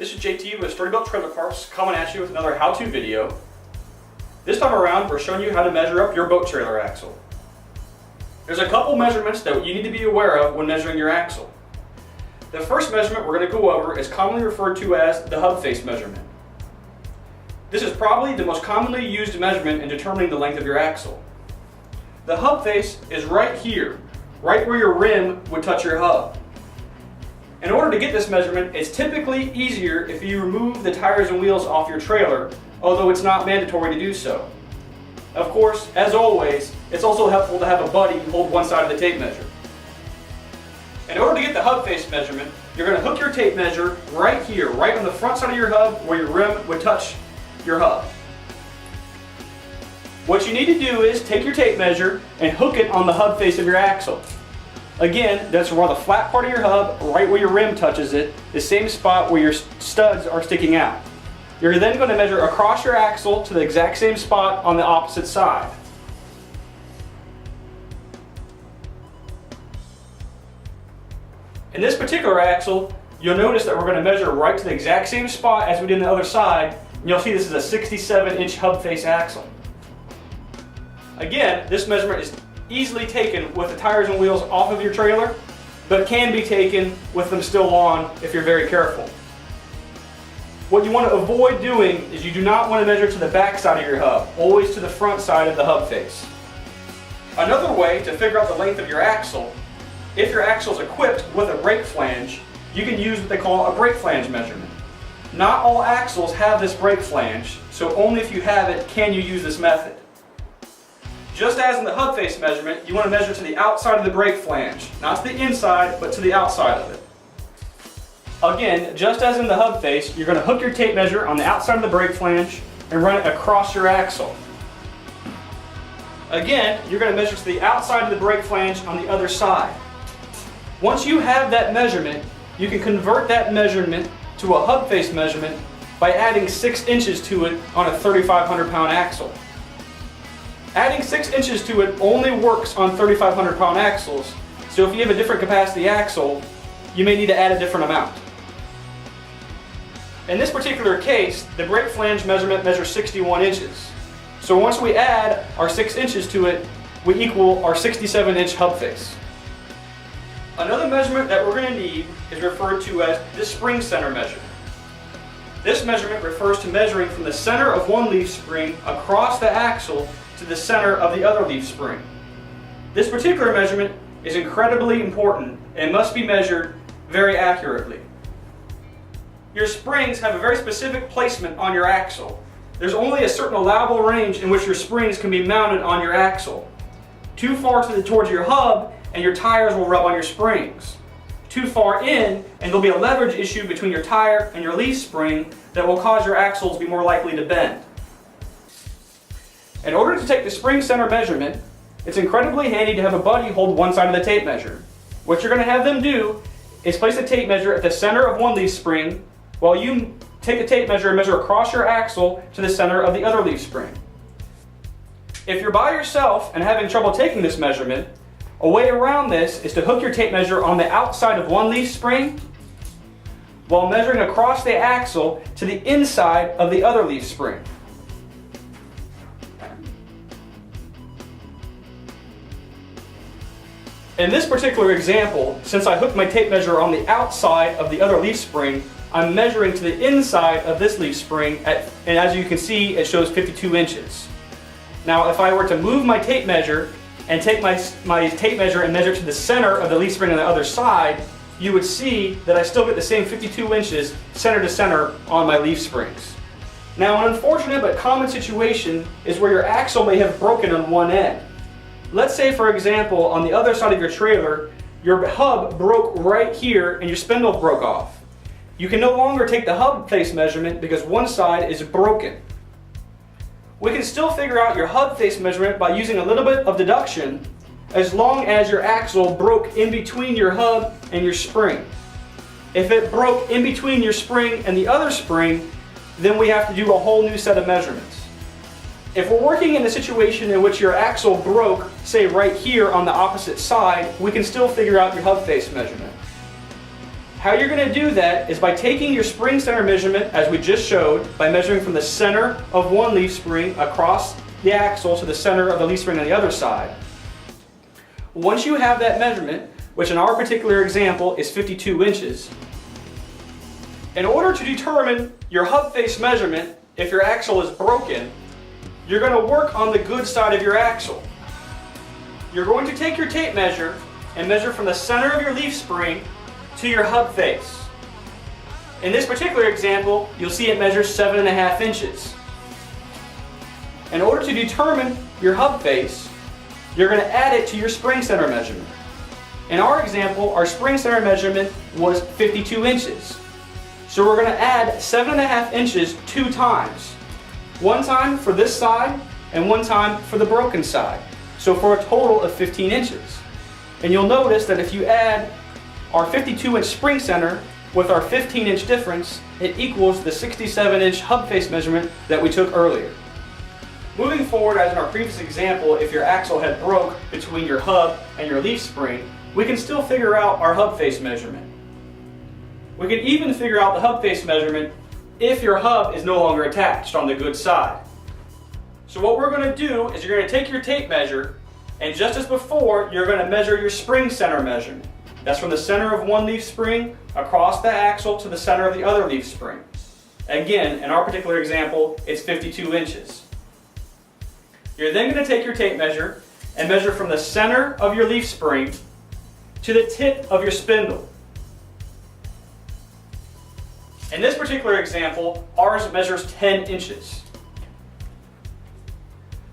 This is JT with Sturdy Belt Trailer Parts coming at you with another how-to video. This time around we're showing you how to measure up your boat trailer axle. There's a couple measurements that you need to be aware of when measuring your axle. The first measurement we're going to go over is commonly referred to as the hub face measurement. This is probably the most commonly used measurement in determining the length of your axle. The hub face is right here, right where your rim would touch your hub. In order to get this measurement, it's typically easier if you remove the tires and wheels off your trailer, although it's not mandatory to do so. Of course, as always, it's also helpful to have a buddy hold one side of the tape measure. In order to get the hub face measurement, you're going to hook your tape measure right here, right on the front side of your hub where your rim would touch your hub. What you need to do is take your tape measure and hook it on the hub face of your axle. Again, that's where the flat part of your hub, right where your rim touches it, the same spot where your studs are sticking out. You're then going to measure across your axle to the exact same spot on the opposite side. In this particular axle, you'll notice that we're going to measure right to the exact same spot as we did on the other side, and you'll see this is a 67-inch hub face axle. Again, this measurement is easily taken with the tires and wheels off of your trailer, but can be taken with them still on if you're very careful. What you want to avoid doing is you do not want to measure to the back side of your hub, always to the front side of the hub face. Another way to figure out the length of your axle, if your axle is equipped with a brake flange, you can use what they call a brake flange measurement. Not all axles have this brake flange, so only if you have it can you use this method. Just as in the hub face measurement, you want to measure to the outside of the brake flange, not to the inside, but to the outside of it. Again, just as in the hub face, you're going to hook your tape measure on the outside of the brake flange and run it across your axle. Again, you're going to measure to the outside of the brake flange on the other side. Once you have that measurement, you can convert that measurement to a hub face measurement by adding 6 inches to it on a 3,500 pound axle. Adding 6 inches to it only works on 3,500 pound axles, so if you have a different capacity axle, you may need to add a different amount. In this particular case, the brake flange measurement measures 61 inches. So once we add our 6 inches to it, we equal our 67-inch hub face. Another measurement that we're going to need is referred to as the spring center measurement. This measurement refers to measuring from the center of one leaf spring across the axle to the center of the other leaf spring. This particular measurement is incredibly important and must be measured very accurately. Your springs have a very specific placement on your axle. There's only a certain allowable range in which your springs can be mounted on your axle. Too far towards your hub and your tires will rub on your springs. Too far in and there'll be a leverage issue between your tire and your leaf spring that will cause your axle to be more likely to bend. In order to take the spring center measurement, it's incredibly handy to have a buddy hold one side of the tape measure. What you're going to have them do is place the tape measure at the center of one leaf spring while you take the tape measure and measure across your axle to the center of the other leaf spring. If you're by yourself and having trouble taking this measurement, a way around this is to hook your tape measure on the outside of one leaf spring while measuring across the axle to the inside of the other leaf spring. In this particular example, since I hooked my tape measure on the outside of the other leaf spring, I'm measuring to the inside of this leaf spring, and as you can see, it shows 52 inches. Now, if I were to move my tape measure and take my tape measure and measure to the center of the leaf spring on the other side, you would see that I still get the same 52 inches center to center on my leaf springs. Now, an unfortunate but common situation is where your axle may have broken on one end. Let's say, for example, on the other side of your trailer, your hub broke right here and your spindle broke off. You can no longer take the hub face measurement because one side is broken. We can still figure out your hub face measurement by using a little bit of deduction as long as your axle broke in between your hub and your spring. If it broke in between your spring and the other spring, then we have to do a whole new set of measurements. If we're working in a situation in which your axle broke, say right here on the opposite side, we can still figure out your hub face measurement. How you're going to do that is by taking your spring center measurement, as we just showed, by measuring from the center of one leaf spring across the axle to the center of the leaf spring on the other side. Once you have that measurement, which in our particular example is 52 inches, in order to determine your hub face measurement, if your axle is broken, you're going to work on the good side of your axle. You're going to take your tape measure and measure from the center of your leaf spring to your hub face. In this particular example, you'll see it measures 7.5 inches. In order to determine your hub face, you're going to add it to your spring center measurement. In our example, our spring center measurement was 52 inches. So we're going to add 7.5 inches 2 times. One time for this side and one time for the broken side. So for a total of 15 inches. And you'll notice that if you add our 52-inch spring center with our 15-inch difference, it equals the 67-inch hub face measurement that we took earlier. Moving forward, as in our previous example, if your axle head broke between your hub and your leaf spring, we can still figure out our hub face measurement. We can even figure out the hub face measurement if your hub is no longer attached on the good side. So what we're going to do is you're going to take your tape measure, and just as before, you're going to measure your spring center measurement. That's from the center of one leaf spring across the axle to the center of the other leaf spring. Again, in our particular example, it's 52 inches. You're then going to take your tape measure and measure from the center of your leaf spring to the tip of your spindle. In this particular example, ours measures 10 inches.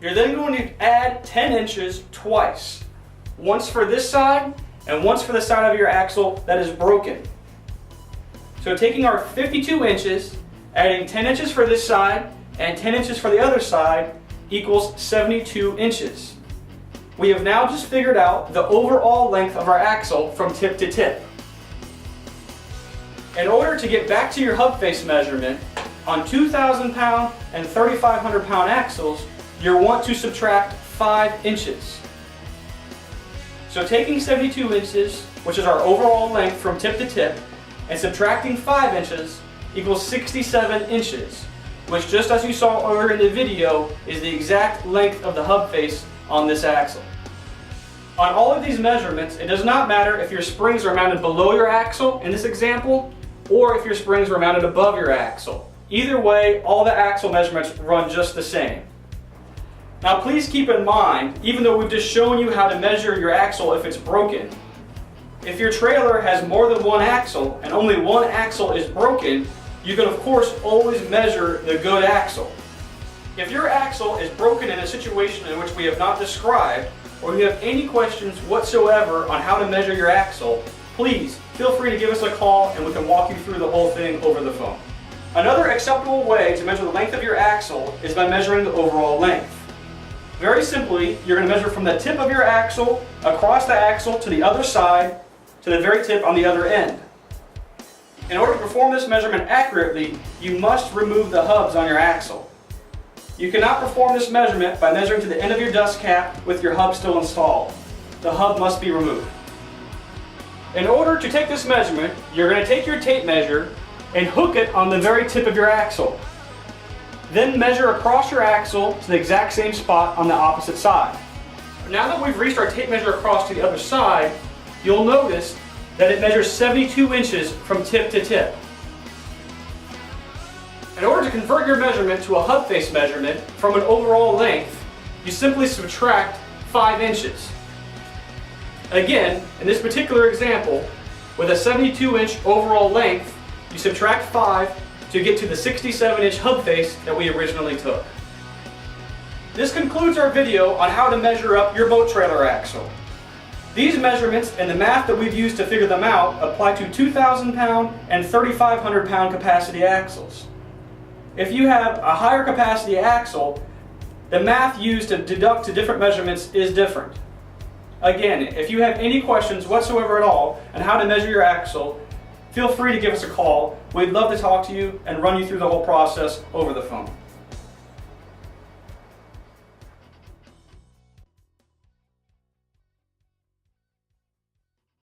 You're then going to add 10 inches twice. Once for this side and once for the side of your axle that is broken. So taking our 52 inches, adding 10 inches for this side and 10 inches for the other side equals 72 inches. We have now just figured out the overall length of our axle from tip to tip. In order to get back to your hub face measurement, on 2,000 pound and 3,500 pound axles, you'll want to subtract 5 inches. So taking 72 inches, which is our overall length from tip to tip, and subtracting 5 inches equals 67 inches, which, just as you saw earlier in the video, is the exact length of the hub face on this axle. On all of these measurements, it does not matter if your springs are mounted below your axle in this example, or if your springs were mounted above your axle. Either way, all the axle measurements run just the same. Now please keep in mind, even though we've just shown you how to measure your axle if it's broken, if your trailer has more than one axle and only one axle is broken, you can of course always measure the good axle. If your axle is broken in a situation in which we have not described, or you have any questions whatsoever on how to measure your axle, please feel free to give us a call and we can walk you through the whole thing over the phone. Another acceptable way to measure the length of your axle is by measuring the overall length. Very simply, you're going to measure from the tip of your axle across the axle to the other side to the very tip on the other end. In order to perform this measurement accurately, you must remove the hubs on your axle. You cannot perform this measurement by measuring to the end of your dust cap with your hub still installed. The hub must be removed. In order to take this measurement, you're going to take your tape measure and hook it on the very tip of your axle. Then measure across your axle to the exact same spot on the opposite side. Now that we've reached our tape measure across to the other side, you'll notice that it measures 72 inches from tip to tip. In order to convert your measurement to a hub face measurement from an overall length, you simply subtract 5 inches. Again, in this particular example, with a 72-inch overall length, you subtract 5 to get to the 67-inch hub face that we originally took. This concludes our video on how to measure up your boat trailer axle. These measurements and the math that we've used to figure them out apply to 2,000 pound and 3,500 pound capacity axles. If you have a higher capacity axle, the math used to deduct to different measurements is different. Again, if you have any questions whatsoever at all on how to measure your axle, feel free to give us a call. We'd love to talk to you and run you through the whole process over the phone.